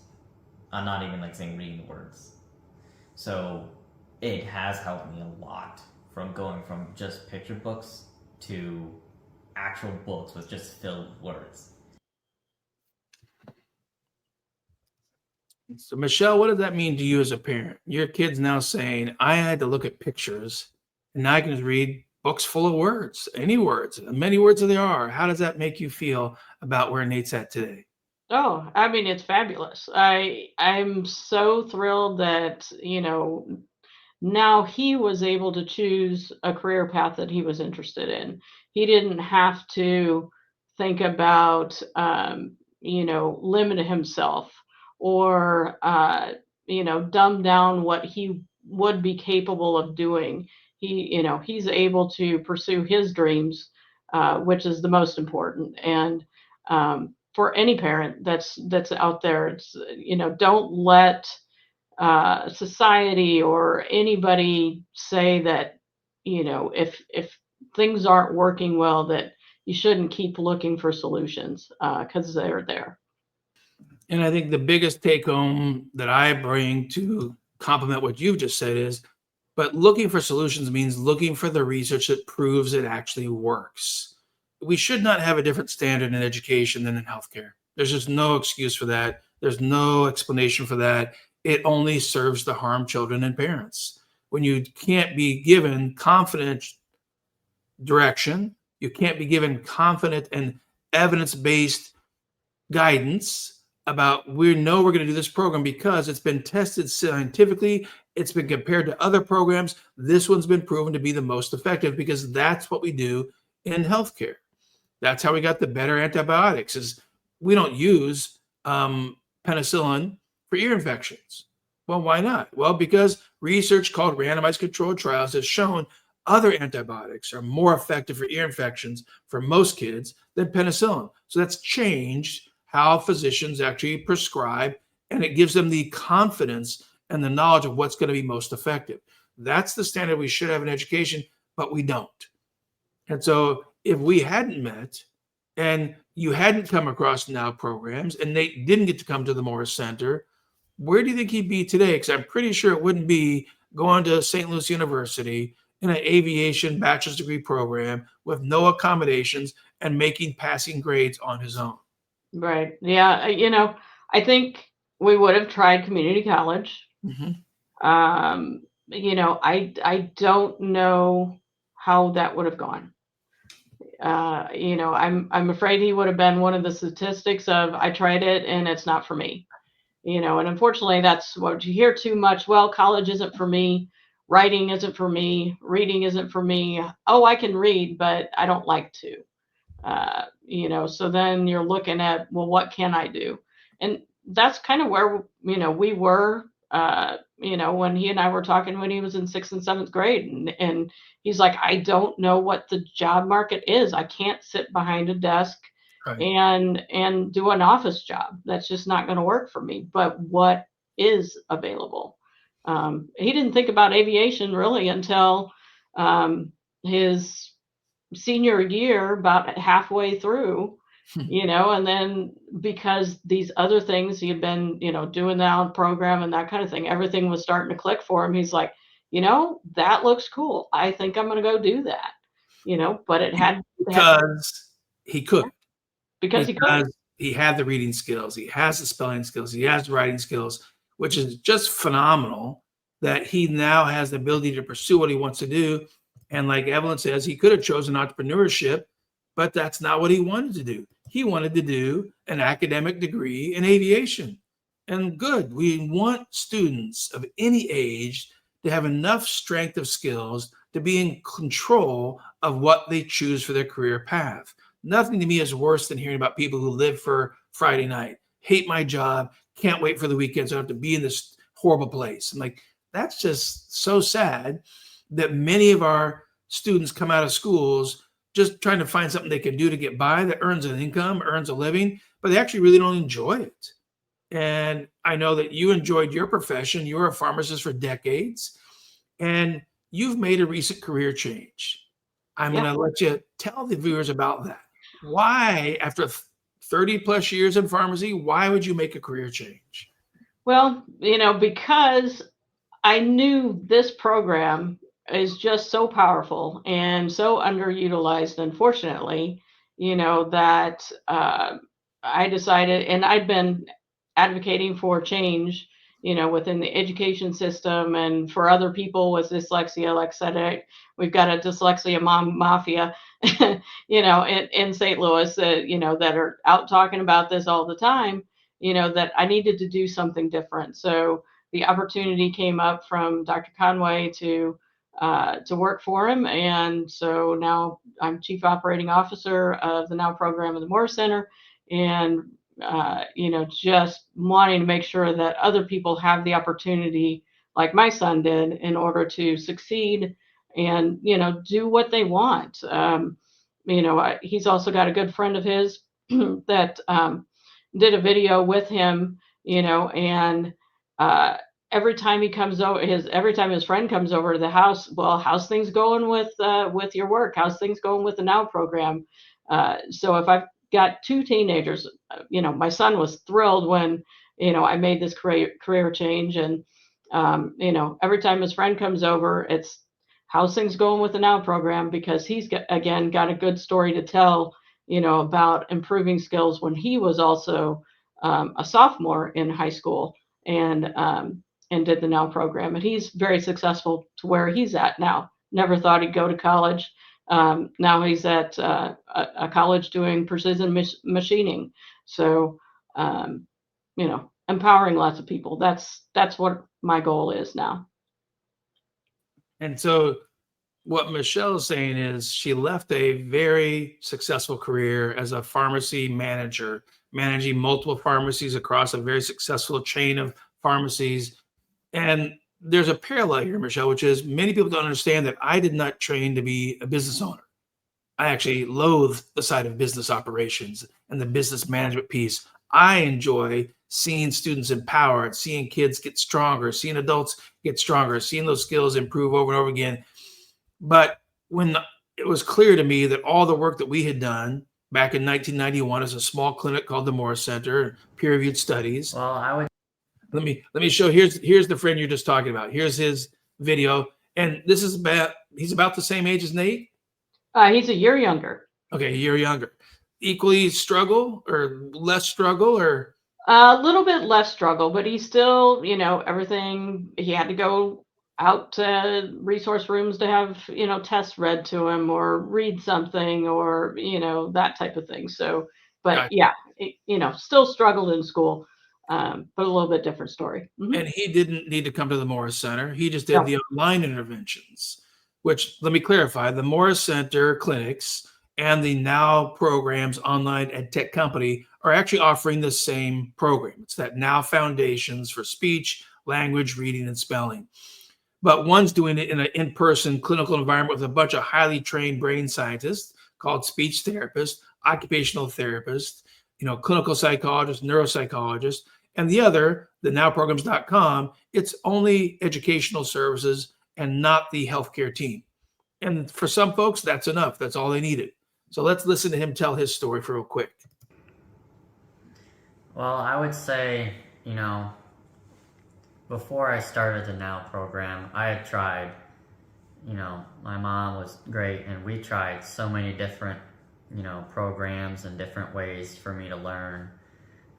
I'm not even like saying reading the words. So it has helped me a lot from going from just picture books to actual books with just filled with words. So, Michelle, what does that mean to you as a parent? Your kid's now saying, I had to look at pictures and now I can just read books full of words, any words, many words as there are. How does that make you feel about where Nate's at today? Oh, I mean, it's fabulous. I'm so thrilled that, now he was able to choose a career path that he was interested in. He didn't have to think about, limit himself or, dumb down what he would be capable of doing. He's able to pursue his dreams, which is the most important. And for any parent that's out there, it's don't let society or anybody say that if things aren't working well that you shouldn't keep looking for solutions because they're there. And I think the biggest take home that I bring to complement what you've just said is, but looking for solutions means looking for the research that proves it actually works. We should not have a different standard in education than in healthcare. There's just no excuse for that. There's no explanation for that. It only serves to harm children and parents. When you can't be given confident direction, you can't be given confident and evidence based guidance about we know we're going to do this program because it's been tested scientifically, it's been compared to other programs, this one's been proven to be the most effective because that's what we do in healthcare. That's how we got the better antibiotics is we don't use penicillin for ear infections. Well, why not? Well, because research called randomized controlled trials has shown other antibiotics are more effective for ear infections for most kids than penicillin. So that's changed how physicians actually prescribe, and it gives them the confidence and the knowledge of what's going to be most effective. That's the standard we should have in education, but we don't. And so if we hadn't met and you hadn't come across now programs and they didn't get to come to the Morris Center, where do you think he'd be today? Because I'm pretty sure it wouldn't be going to St. Louis University in an aviation bachelor's degree program with no accommodations and making passing grades on his own. Right, yeah. I think we would have tried community college. Mhm. I don't know how that would have gone. I'm afraid he would have been one of the statistics of I tried it and it's not for me. And unfortunately that's what you hear too much. Well, college isn't for me, writing isn't for me, reading isn't for me. Oh, I can read, but I don't like to. So then you're looking at, well, what can I do? And that's kind of where, we were, when he and I were talking when he was in sixth and seventh grade. And he's like, I don't know what the job market is. I can't sit behind a desk Right. and do an office job. That's just not going to work for me. But what is available? He didn't think about aviation really until his senior year, about halfway through, and then because these other things he had been, doing the out program and that kind of thing, everything was starting to click for him. He's like, that looks cool. I think I'm going to go do that, but it had Because he could. because he could. Because he had the reading skills, he has the spelling skills, he has the writing skills, which is just phenomenal that he now has the ability to pursue what he wants to do. And like Evelyn says, he could have chosen entrepreneurship, but that's not what he wanted to do. He wanted to do an academic degree in aviation. And good, we want students of any age to have enough strength of skills to be in control of what they choose for their career path. Nothing to me is worse than hearing about people who live for Friday night, hate my job, can't wait for the weekends, I don't have to be in this horrible place. I'm like, that's just so sad that many of our students come out of schools just trying to find something they can do to get by that earns an income, earns a living, but they actually really don't enjoy it. And I know that you enjoyed your profession. You were a pharmacist for decades, and you've made a recent career change. I'm Yeah. going to let you tell the viewers about that. Why, after 30 plus years in pharmacy, why would you make a career change? Well, because I knew this program is just so powerful and so underutilized, unfortunately, that I decided, and I'd been advocating for change, within the education system and for other people with dyslexia. Like I said, we've got a dyslexia mafia, in St. Louis, that are out talking about this all the time, that I needed to do something different. So the opportunity came up from Dr. Conway to work for him, and so now I'm Chief Operating Officer of the Now program of the Moore Center, and just wanting to make sure that other people have the opportunity, like my son did, in order to succeed and do what they want. He's also got a good friend of his that did a video with him, and uh, every time he comes over, every time his friend comes over to the house, well, how's things going with your work? How's things going with the Now program? So if I've got two teenagers, my son was thrilled when I made this career change, and every time his friend comes over, it's how's things going with the Now program, because he's got a good story to tell, about improving skills when he was also a sophomore in high school, and did the Now program. And he's very successful to where he's at now. Never thought he'd go to college. Now he's at a college doing precision machining. So, empowering lots of people. That's what my goal is now. And so what Michelle is saying is she left a very successful career as a pharmacy manager, managing multiple pharmacies across a very successful chain of pharmacies. And there's a parallel here, Michelle, which is many people don't understand that I did not train to be a business owner. I actually loathe the side of business operations and the business management piece. I enjoy seeing students empowered, seeing kids get stronger, seeing adults get stronger, seeing those skills improve over and over again. But when it was clear to me that all the work that we had done back in 1991 as a small clinic called the Moore Center, peer-reviewed studies. Well, I would. Let me show. Here's the friend you're just talking about. Here's his video, and this is he's about the same age as Nate. He's a year younger. Okay, a year younger. Equally struggle or less struggle or? A little bit less struggle, but he's still, everything. He had to go out to resource rooms to have, tests read to him or read something or, that type of thing. So, but Gotcha. yeah, still struggled in school, but a little bit different story. Mm-hmm. And he didn't need to come to the Morris Center. He just did the online interventions, which, let me clarify, the Morris Center clinics and the Now programs online ed tech company are actually offering the same program. It's that Now Foundations for speech, language, reading, and spelling. But one's doing it in an in-person clinical environment with a bunch of highly trained brain scientists called speech therapists, occupational therapists, clinical psychologists, neuropsychologists. And the other, the nowprograms.com, it's only educational services and not the healthcare team. And for some folks, that's enough. That's all they needed. So let's listen to him tell his story for real quick. Well, I would say, before I started the Now program, I had tried, my mom was great, and we tried so many different, programs and different ways for me to learn.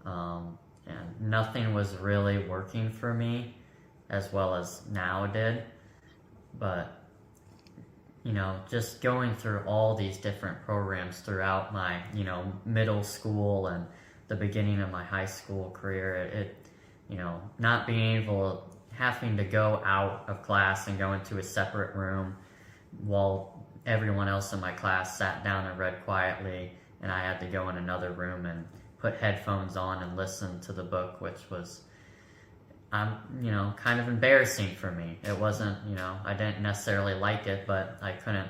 And nothing was really working for me as well as Now did. But, just going through all these different programs throughout my, middle school and the beginning of my high school career, it not being able, having to go out of class and go into a separate room while everyone else in my class sat down and read quietly, and I had to go in another room and put headphones on and listen to the book, which was, kind of embarrassing for me. It wasn't, I didn't necessarily like it, but I couldn't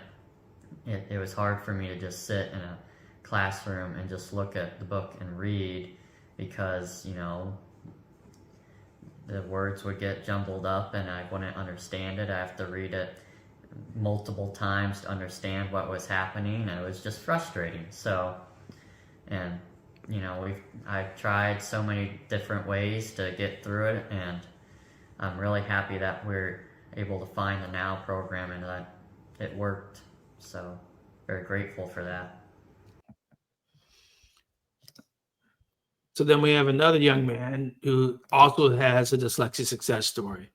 it was hard for me to just sit in a classroom and just look at the book and read, because the words would get jumbled up and I wouldn't understand it. I have to read it multiple times to understand what was happening, and it was just frustrating. So, and I've tried so many different ways to get through it, and I'm really happy that we're able to find the Now program and that it worked. So, very grateful for that. So then we have another young man who also has a dyslexia success story.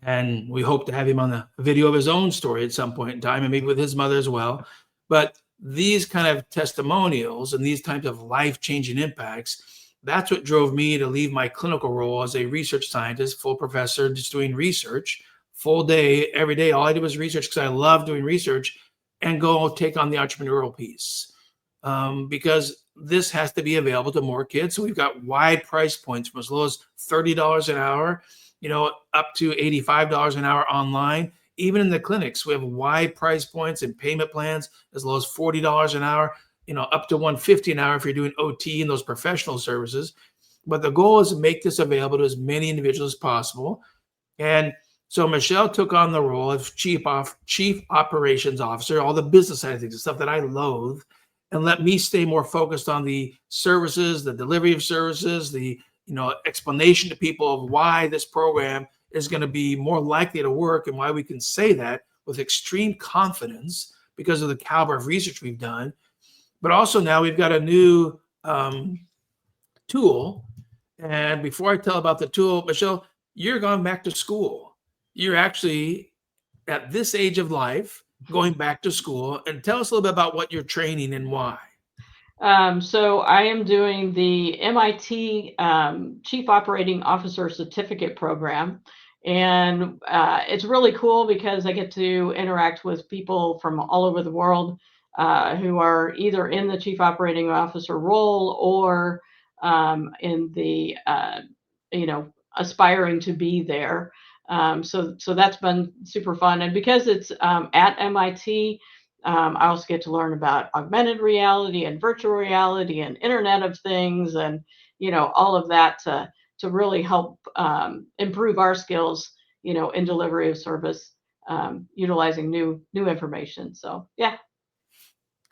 And we hope to have him on the video of his own story at some point in time, and maybe with his mother as well. But these kind of testimonials and these types of life-changing impacts, that's what drove me to leave my clinical role as a research scientist, full professor, just doing research, full day, every day. All I did was research because I love doing research, and go take on the entrepreneurial piece. Because this has to be available to more kids. So we've got wide price points from as low as $30 an hour, up to $85 an hour online. Even in the clinics, we have wide price points and payment plans as low as $40 an hour, up to $150 an hour if you're doing OT and those professional services. But the goal is to make this available to as many individuals as possible. And so Michelle took on the role of chief operations officer, all the business side of things, the stuff that I loathe, and let me stay more focused on the services, the delivery of services, the explanation to people of why this program is going to be more likely to work, and why we can say that with extreme confidence because of the caliber of research we've done. But also now we've got a new tool. And before I tell about the tool, Michelle, you're going back to school. You're actually at this age of life going back to school, and tell us a little bit about what you're training and why. So I am doing the MIT Chief Operating Officer Certificate Program. And it's really cool because I get to interact with people from all over the world who are either in the Chief Operating Officer role or in the, aspiring to be there. So that's been super fun. And because it's at MIT, I also get to learn about augmented reality and virtual reality and Internet of Things, and all of that to really help improve our skills, in delivery of service, utilizing new information. So yeah.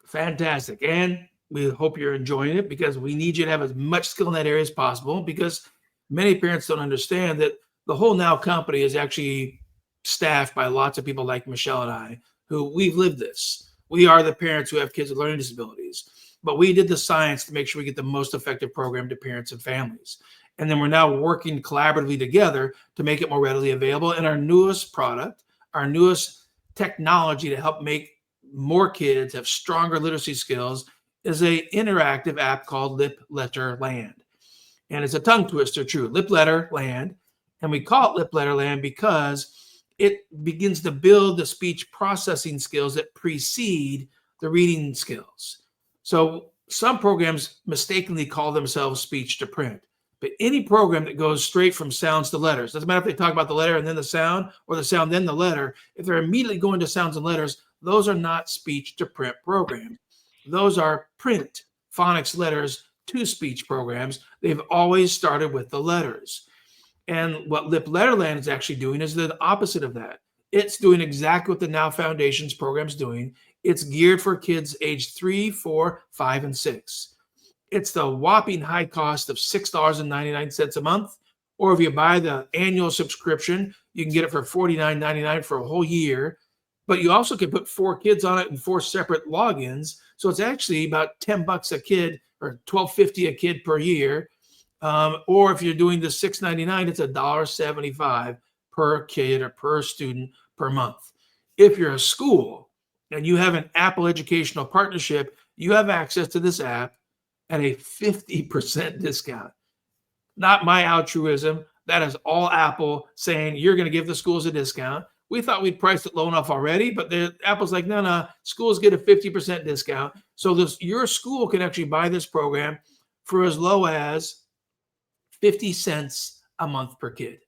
Fantastic. And we hope you're enjoying it, because we need you to have as much skill in that area as possible, because many parents don't understand that the whole Now company is actually staffed by lots of people like Michelle and I, who we've lived this. We are the parents who have kids with learning disabilities, but we did the science to make sure we get the most effective program to parents and families. And then we're now working collaboratively together to make it more readily available. And our newest product, our newest technology to help make more kids have stronger literacy skills, is an interactive app called Lip Letter Land. And it's a tongue twister, true, Lip Letter Land. And we call it Lip Letter Land because it begins to build the speech processing skills that precede the reading skills. So some programs mistakenly call themselves speech to print, but any program that goes straight from sounds to letters, doesn't matter if they talk about the letter and then the sound, or the sound then the letter, if they're immediately going to sounds and letters, those are not speech to print programs. Those are print phonics letters to speech programs. They've always started with the letters. And what Lip Letterland is actually doing is the opposite of that. It's doing exactly what the Now Foundation's program is doing. It's geared for kids age 3, 4, 5, and 6. It's the whopping high cost of $6.99 a month. Or if you buy the annual subscription, you can get it for $49.99 for a whole year. But you also can put 4 kids on it and 4 separate logins. So it's actually about $10 a kid, or $12.50 a kid per year. Or if you're doing the $6.99, it's $1.75 per kid or per student per month. If you're a school and you have an Apple educational partnership, you have access to this app at a 50% discount. Not my altruism. That is all Apple saying you're going to give the schools a discount. We thought we'd priced it low enough already, but Apple's like, no, schools get a 50% discount. So your school can actually buy this program for as low as 50 cents a month per kid,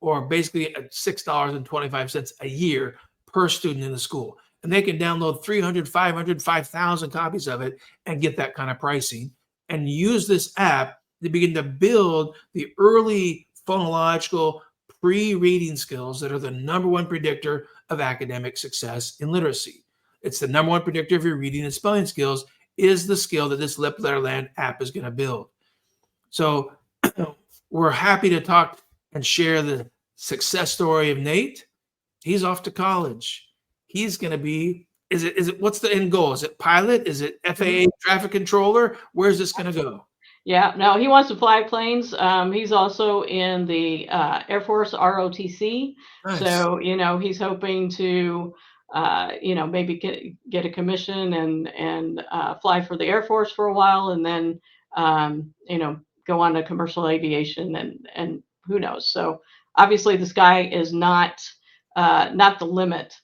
or basically at $6.25 a year per student in the school. and they can download 300, 500, 5,000 copies of it and get that kind of pricing and use this app to begin to build the early phonological pre-reading skills that are the number one predictor of academic success in literacy. It's the number one predictor of your reading and spelling skills is the skill that this Lip Letterland app is going to build. So we're happy to talk and share the success story of Nate. He's off to college. He's going to be, is it, what's the end goal? Is it pilot? Is it FAA traffic controller? Where's this going to go? Yeah, no, he wants to fly planes. He's also in the Air Force ROTC. Nice. So, he's hoping to, maybe get a commission and fly for the Air Force for a while, and then, go on to commercial aviation and who knows. So obviously the sky is not the limit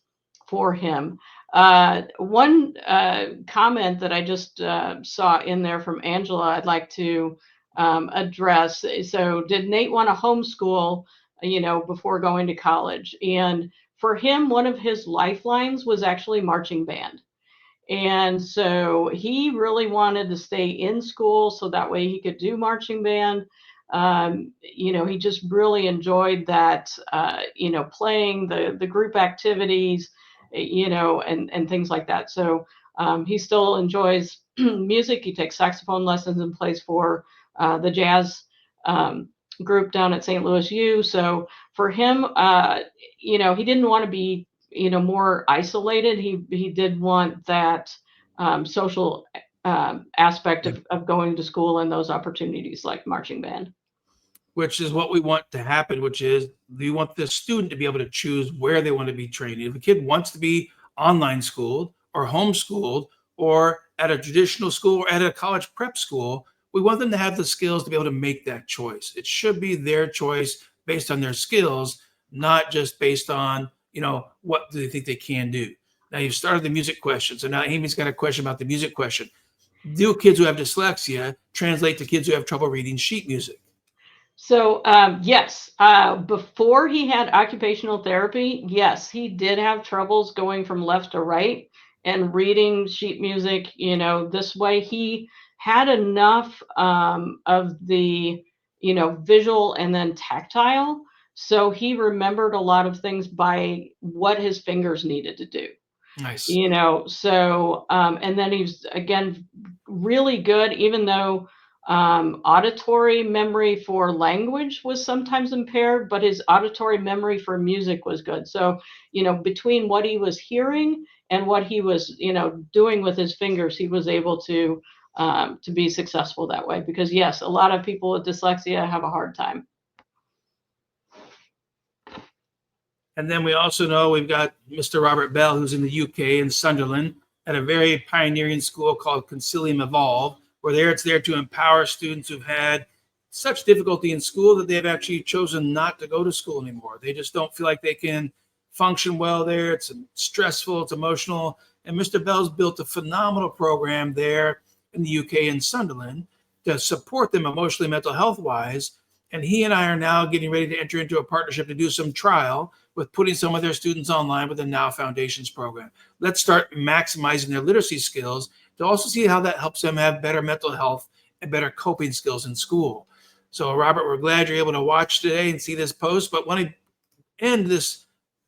for him. One comment that I just saw in there from Angela, I'd like to address. So, did Nate want to homeschool, before going to college? And for him, one of his lifelines was actually marching band. And so he really wanted to stay in school so that way he could do marching band. He just really enjoyed that, playing the group activities, and things like that. So he still enjoys music. He takes saxophone lessons and plays for the jazz group down at St. Louis U. So for him, he didn't want to be, more isolated. He did want that social aspect of going to school and those opportunities like marching band. Which is what we want to happen, which is we want the student to be able to choose where they want to be trained. If a kid wants to be online schooled or homeschooled or at a traditional school or at a college prep school, we want them to have the skills to be able to make that choice. It should be their choice based on their skills, not just based on, what do they think they can do. Now you've started the music question. So now Amy's got a question about the music question. Do kids who have dyslexia translate to kids who have trouble reading sheet music? So, yes, before he had occupational therapy, yes, he did have troubles going from left to right and reading sheet music, this way. He had enough of the, visual and then tactile. So he remembered a lot of things by what his fingers needed to do. Nice. So, and then he's, again, really good, even though auditory memory for language was sometimes impaired, but his auditory memory for music was good. So, between what he was hearing and what he was, doing with his fingers, he was able to be successful that way. Because yes, a lot of people with dyslexia have a hard time. And then we also know we've got Mr. Robert Bell, who's in the UK in Sunderland at a very pioneering school called Concilium Evolve, where it's there to empower students who've had such difficulty in school that they've actually chosen not to go to school anymore. They just don't feel like they can function well there. It's stressful, it's emotional. And Mr. Bell's built a phenomenal program there in the UK in Sunderland to support them emotionally, mental health wise. And he and I are now getting ready to enter into a partnership to do some trial with putting some of their students online with the Now Foundations program. Let's start maximizing their literacy skills to also see how that helps them have better mental health and better coping skills in school. So, Robert, we're glad you're able to watch today and see this post, but want to end this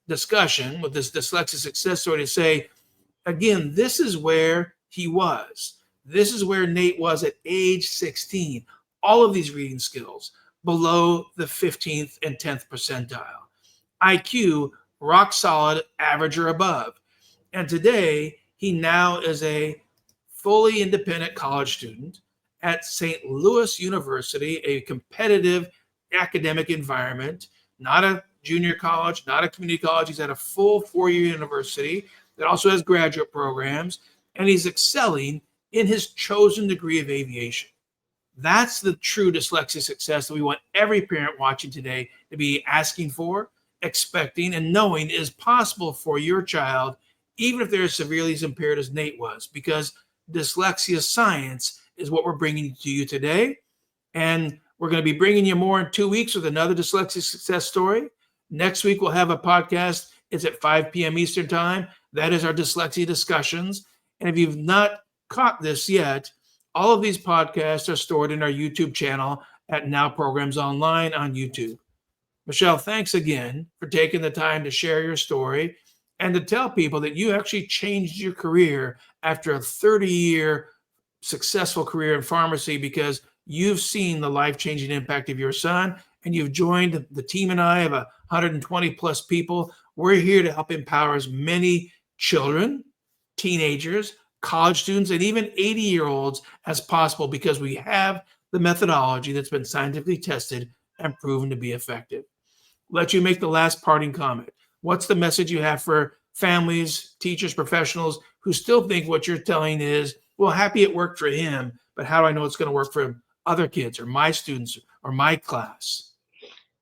discussion with this Dyslexia Success Story to say, again, this is where he was. This is where Nate was at age 16. All of these reading skills below the 15th and 10th percentile. IQ, rock solid, average or above. And today, he now is a fully independent college student at St. Louis University, a competitive academic environment, not a junior college, not a community college. He's at a full four-year university that also has graduate programs, and he's excelling in his chosen degree of aviation. That's the true dyslexia success that we want every parent watching today to be asking for, expecting, and knowing is possible for your child, even if they're as severely as impaired as Nate was, because dyslexia science is what we're bringing to you today. And we're going to be bringing you more in 2 weeks with another dyslexia success story. Next week, we'll have a podcast. It's at 5 p.m. Eastern time. That is our dyslexia discussions. And if you've not caught this yet, all of these podcasts are stored in our YouTube channel at Now Programs Online on YouTube. Michelle, thanks again for taking the time to share your story and to tell people that you actually changed your career after a 30-year successful career in pharmacy because you've seen the life-changing impact of your son, and you've joined the team and I of 120 plus people. We're here to help empower as many children, teenagers, college students, and even 80-year-olds as possible because we have the methodology that's been scientifically tested and proven to be effective. Let you make the last parting comment. What's the message you have for families, teachers, professionals who still think what you're telling is, well, happy it worked for him, but how do I know it's going to work for other kids or my students or my class?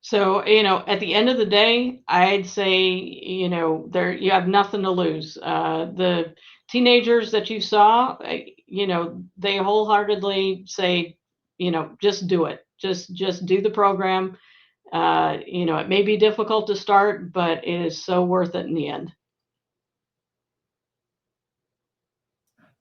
So, at the end of the day, I'd say, there you have nothing to lose. The teenagers that you saw, they wholeheartedly say, just do it. Just do the program. It may be difficult to start, but it is so worth it in the end.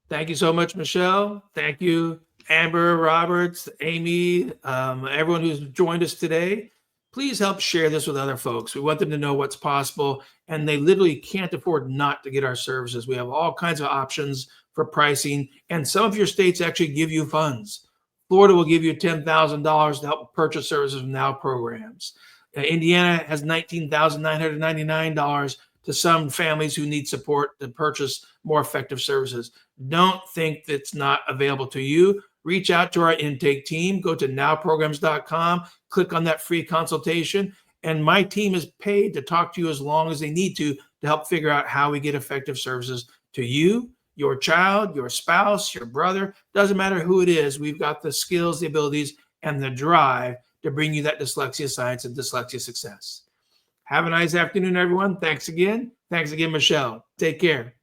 Thank you so much, Michelle. Thank you, Amber, Roberts, Amy, everyone who's joined us today. Please help share this with other folks. We want them to know what's possible, and they literally can't afford not to get our services. We have all kinds of options for pricing, and some of your states actually give you funds. Florida will give you $10,000 to help purchase services from Now programs. Indiana has $19,999 to some families who need support to purchase more effective services. Don't think that's not available to you. Reach out to our intake team. Go to nowprograms.com, click on that free consultation, and my team is paid to talk to you as long as they need to help figure out how we get effective services to you, your child, your spouse, your brother. Doesn't matter who it is. We've got the skills, the abilities, and the drive to bring you that dyslexia science and dyslexia success. Have a nice afternoon, everyone. Thanks again. Thanks again, Michelle. Take care.